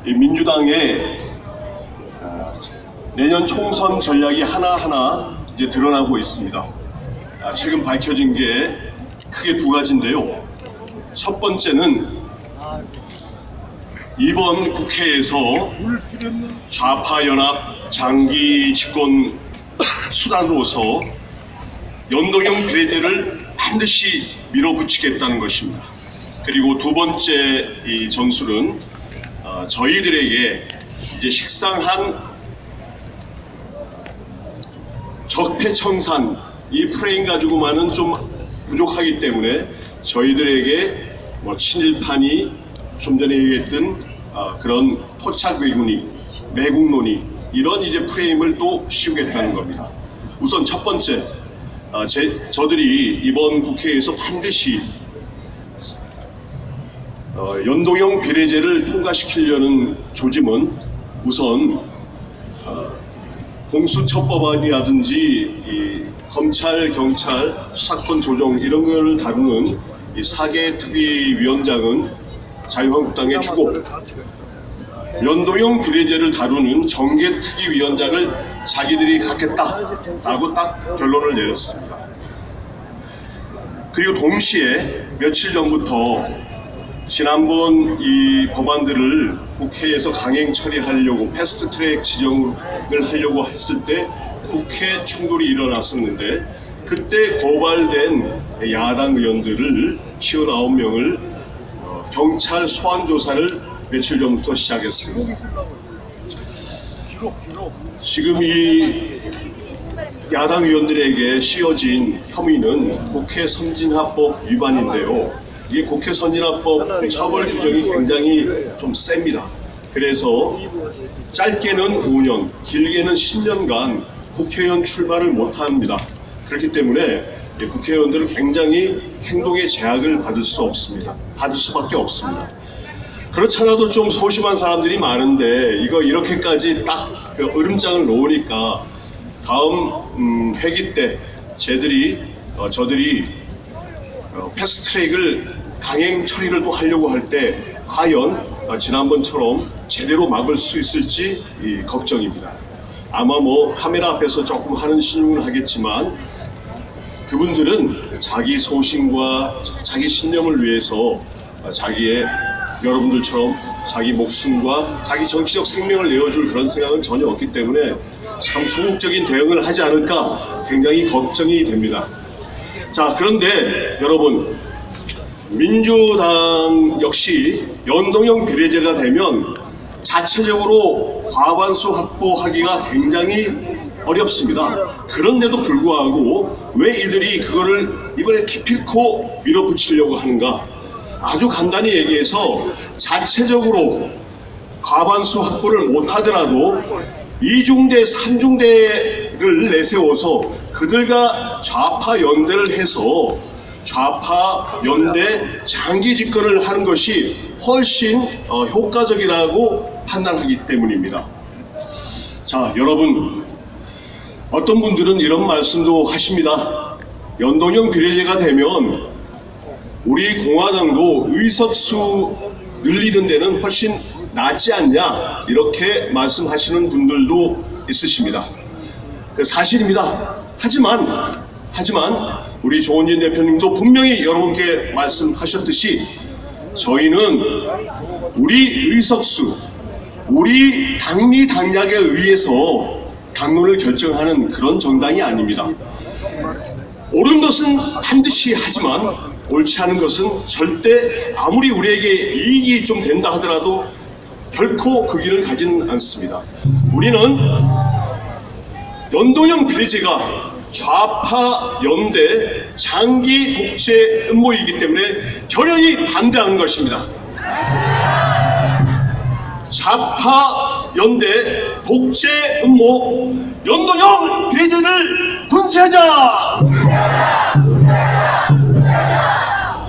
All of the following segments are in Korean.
이 민주당의 내년 총선 전략이 하나하나 이제 드러나고 있습니다. 최근 밝혀진 게 크게 두 가지인데요. 첫 번째는 이번 국회에서 좌파연합 장기 집권 수단으로서 연동형 비례제를 반드시 밀어붙이겠다는 것입니다. 그리고 두 번째 이 전술은 저희들에게 이제 식상한 적폐청산 이 프레임 가지고만은 좀 부족하기 때문에 저희들에게 친일파니 좀 전에 얘기했던 그런 토착 외군이 매국론이 이런 이제 프레임을 또 씌우겠다는 겁니다. 우선 첫 번째, 저들이 이번 국회에서 반드시 연동형 비례제를 통과시키려는 조짐은 우선 공수처법안이라든지 이 검찰, 경찰, 수사권 조정 이런 걸 다루는 이 4개 특위위원장은 자유한국당에 주고 연동형 비례제를 다루는 정계특위위원장을 자기들이 갖겠다라고 딱 결론을 내렸습니다. 그리고 동시에 며칠 전부터 지난번 이 법안들을 국회에서 강행 처리하려고 패스트트랙 지정을 하려고 했을 때 국회 충돌이 일어났었는데 그때 고발된 야당 의원들을 59명을 경찰 소환 조사를 며칠 전부터 시작했습니다. 지금 이 야당 의원들에게 씌워진 혐의는 국회 선진화법 위반인데요. 이 국회 선진화법 처벌 규정이 굉장히 좀 셉니다. 그래서 짧게는 5년, 길게는 10년간 국회의원 출마를 못합니다. 그렇기 때문에 국회의원들은 굉장히 행동의 제약을 받을 수밖에 없습니다. 그렇잖아도 좀 소심한 사람들이 많은데 이거 이렇게까지 딱 으름장을 놓으니까 다음 회기 때 저들이 패스트트랙을 강행 처리를 또 하려고 할 때 과연 지난번처럼 제대로 막을 수 있을지 걱정입니다. 아마 카메라 앞에서 조금 하는 신용을 하겠지만 그분들은 자기 소신과 자기 신념을 위해서 여러분들처럼 자기 목숨과 자기 정치적 생명을 내어줄 그런 생각은 전혀 없기 때문에 참 소극적인 대응을 하지 않을까 굉장히 걱정이 됩니다. 자, 그런데 여러분, 민주당 역시 연동형 비례제가 되면 자체적으로 과반수 확보하기가 굉장히 어렵습니다. 그런데도 불구하고 왜 이들이 그거를 이번에 기필코 밀어붙이려고 하는가? 아주 간단히 얘기해서 자체적으로 과반수 확보를 못하더라도 이중대, 삼중대를 내세워서 그들과 좌파 연대를 해서 좌파 연대 장기 집권을 하는 것이 훨씬 효과적이라고 판단하기 때문입니다. 자, 여러분, 어떤 분들은 이런 말씀도 하십니다. 연동형 비례제가 되면 우리 공화당도 의석수 늘리는 데는 훨씬 낫지 않냐 이렇게 말씀하시는 분들도 있으십니다. 사실입니다. 하지만 우리 조원진 대표님도 분명히 여러분께 말씀하셨듯이 저희는 우리 의석수, 우리 당리 당략에 의해서 당론을 결정하는 그런 정당이 아닙니다. 옳은 것은 반드시 하지만 옳지 않은 것은 절대 아무리 우리에게 이익이 좀 된다 하더라도 결코 그 길을 가지는 않습니다. 우리는 연동형 비례제가 좌파 연대 장기 독재 음모이기 때문에 결연히 반대하는 것입니다. 좌파 연대 독재 음모 연동형 비례제를 분쇄하자!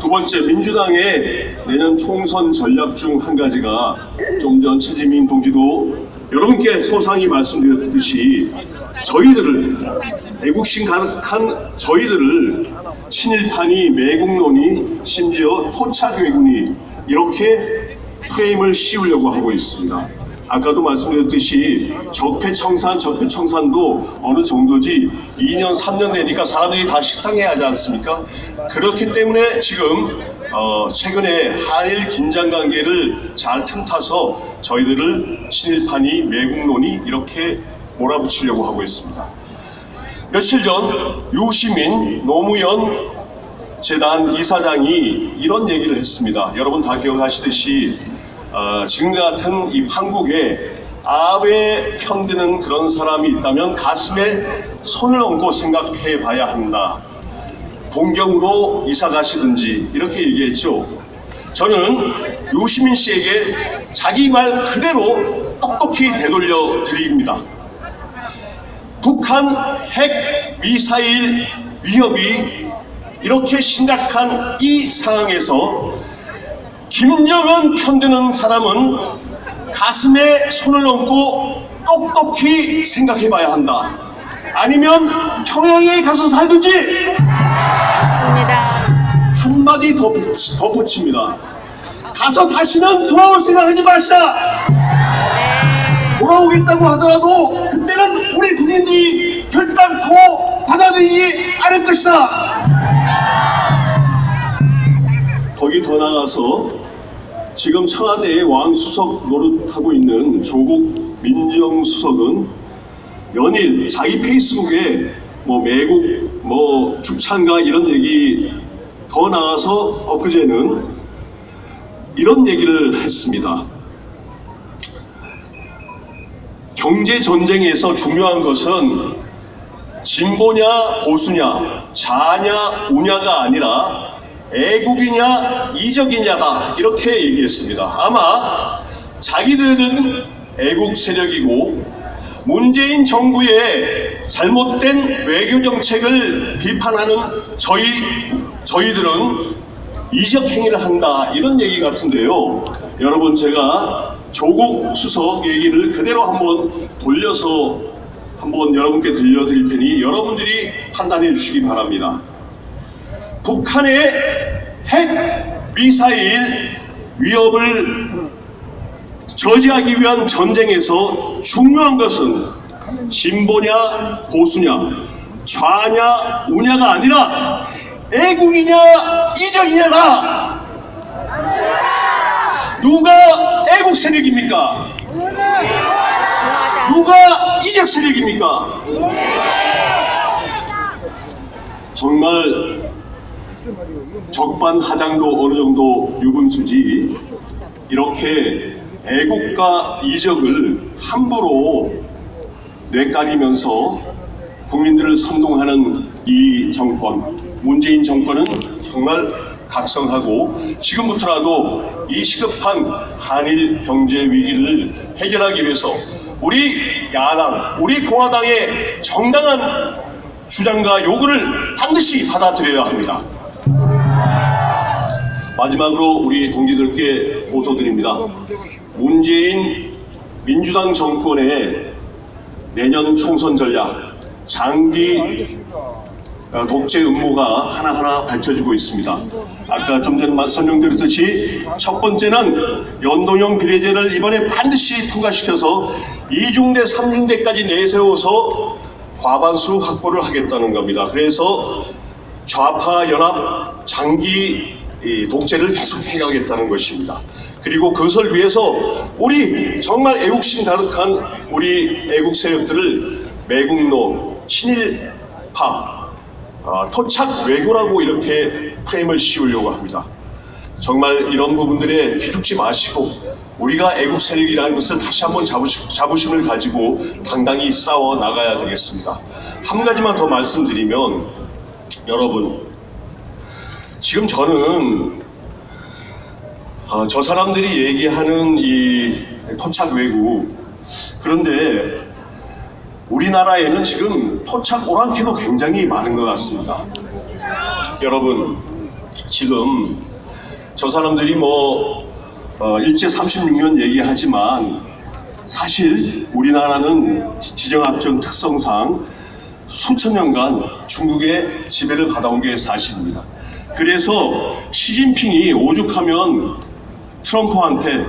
두 번째, 민주당의 내년 총선 전략 중 한 가지가 좀 전 최지민 동지도 여러분께 소상히 말씀드렸듯이 저희들을 애국심 가득한 저희들을 친일파니 매국노니 심지어 토착 외군이 이렇게 프레임을 씌우려고 하고 있습니다. 아까도 말씀드렸듯이 적폐청산도 어느 정도지 2년, 3년 되니까 사람들이 다 식상해야 하지 않습니까? 그렇기 때문에 지금 최근에 한일 긴장관계를 잘 틈타서 저희들을 친일파니 매국노니 이렇게 몰아붙이려고 하고 있습니다. 며칠 전 유시민 노무현 재단 이사장이 이런 얘기를 했습니다. 여러분 다 기억하시듯이 지금 같은 이 판국에 아베 편드는 그런 사람이 있다면 가슴에 손을 얹고 생각해 봐야 한다. 동경으로 이사 가시든지 이렇게 얘기했죠. 저는 유시민 씨에게 자기 말 그대로 똑똑히 되돌려 드립니다. 북한 핵 미사일 위협이 이렇게 심각한 이 상황에서 김정은 편드는 사람은 가슴에 손을 얹고 똑똑히 생각해 봐야 한다. 아니면 평양에 가서 살든지. 맞습니다. 한마디 덧붙입니다. 가서 다시는 돌아올 생각하지 마시라. 돌아오겠다고 하더라도 그때는 우리 국민들이 결단코 받아들이지 않을 것이다. 거기 더 나가서 지금 청와대의 왕수석 노릇하고 있는 조국 민정수석은 연일 자기 페이스북에 매국 죽창가 이런 얘기, 더 나가서 엊그제는 이런 얘기를 했습니다. 경제 전쟁에서 중요한 것은 진보냐 보수냐 좌냐 우냐가 아니라 애국이냐 이적이냐다, 이렇게 얘기했습니다. 아마 자기들은 애국 세력이고 문재인 정부의 잘못된 외교 정책을 비판하는 저희들은 이적 행위를 한다, 이런 얘기 같은데요. 여러분, 제가 조국 수석 얘기를 그대로 한번 돌려서 한번 여러분께 들려드릴 테니 여러분들이 판단해 주시기 바랍니다. 북한의 핵 미사일 위협을 저지하기 위한 전쟁에서 중요한 것은 진보냐 보수냐 좌냐 우냐가 아니라 애국이냐 이적이냐다. 누가 애국 세력입니까? 누가 이적 세력입니까? 정말 적반하장도 어느 정도 유분수지, 이렇게 애국과 이적을 함부로 뇌까리면서 국민들을 선동하는 이 정권, 문재인 정권은 정말 각성하고 지금부터라도 이 시급한 한일 경제 위기를 해결하기 위해서 우리 야당, 우리 공화당의 정당한 주장과 요구를 반드시 받아들여야 합니다. 마지막으로 우리 동지들께 호소드립니다. 문재인 민주당 정권의 내년 총선 전략, 장기 독재 음모가 하나하나 밝혀지고 있습니다. 아까 좀 전에 설명드렸듯이 첫 번째는 연동형 비례제를 이번에 반드시 통과시켜서 2중대, 3중대까지 내세워서 과반수 확보를 하겠다는 겁니다. 그래서 좌파 연합 장기 독재를 계속 해가겠다는 것입니다. 그리고 그것을 위해서 우리 정말 애국심 가득한 우리 애국 세력들을 매국노, 친일파, 토착 외교라고 이렇게 프레임을 씌우려고 합니다. 정말 이런 부분들에 기죽지 마시고 우리가 애국 세력이라는 것을 다시 한번 자부심을 가지고 당당히 싸워 나가야 되겠습니다. 한 가지만 더 말씀드리면, 여러분, 지금 저는 저 사람들이 얘기하는 이 토착 외국, 그런데 우리나라에는 지금 토착 오랑캐도 굉장히 많은 것 같습니다. 여러분, 지금 저 사람들이 일제 36년 얘기하지만 사실 우리나라는 지정학적 특성상 수천 년간 중국의 지배를 받아온 게 사실입니다. 그래서 시진핑이 오죽하면 트럼프한테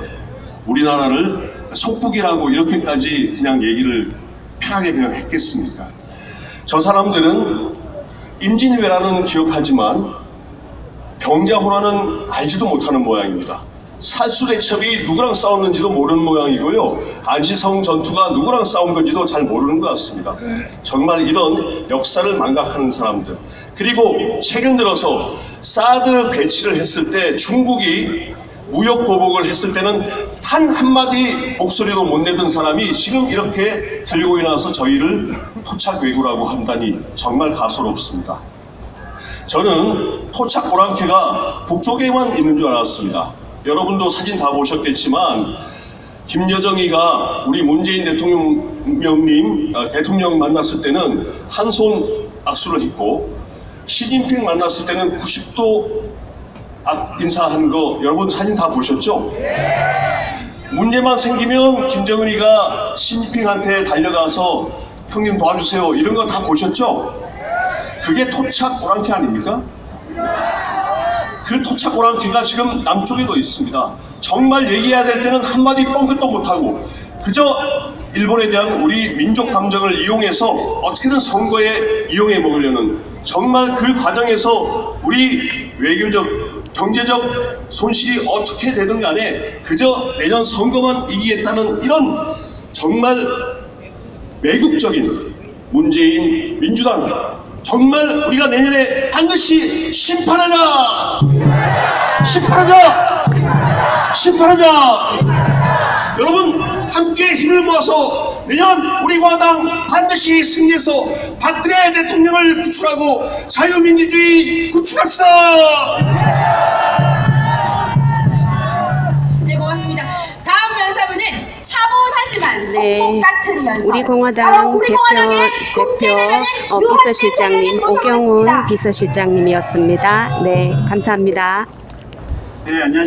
우리나라를 속국이라고 이렇게까지 그냥 얘기를 편하게 그냥 했겠습니까? 저 사람들은 임진왜란은 기억하지만 병자호란은 알지도 못하는 모양입니다. 살수대첩이 누구랑 싸웠는지도 모르는 모양이고요. 안시성 전투가 누구랑 싸운 건지도 잘 모르는 것 같습니다. 정말 이런 역사를 망각하는 사람들. 그리고 최근 들어서 사드 배치를 했을 때 중국이 무역 보복을 했을 때는 단 한마디 목소리도 못 내던 사람이 지금 이렇게 들고 일어나서 저희를 토착 왜구라고 한다니 정말 가소롭습니다. 저는 토착 오랑캐가 북쪽에만 있는 줄 알았습니다. 여러분도 사진 다 보셨겠지만 김여정이가 우리 문재인 대통령 만났을 때는 한 손 악수를 했고 시진핑 만났을 때는 90도 인사한 거 여러분 사진 다 보셨죠? 문제만 생기면 김정은이가 시진핑한테 달려가서 형님 도와주세요 이런 거 다 보셨죠? 그게 토착 오랑캐 아닙니까? 그 토착 오랑캐가 지금 남쪽에도 있습니다. 정말 얘기해야 될 때는 한마디 뻥끗도 못하고 그저 일본에 대한 우리 민족 감정을 이용해서 어떻게든 선거에 이용해 먹으려는 정말 그 과정에서 우리 외교적 경제적 손실이 어떻게 되든 간에 그저 내년 선거만 이기겠다는 이런 정말 매국적인 문재인 민주당 정말 우리가 내년에 반드시 심판하자! 심판하자! 심판하자! 여러분 함께 힘을 모아서 내년 우리 공화당 반드시 승리해서 박근혜 대통령을 구출하고 자유민주주의 구출합시다! 네, 고맙습니다. 다음 연사분은 차분하지만 속복 같은 연사. 우리 공화당 대표 비서실장님 오경훈 비서실장님이었습니다. 네, 감사합니다. 네, 안녕하세요.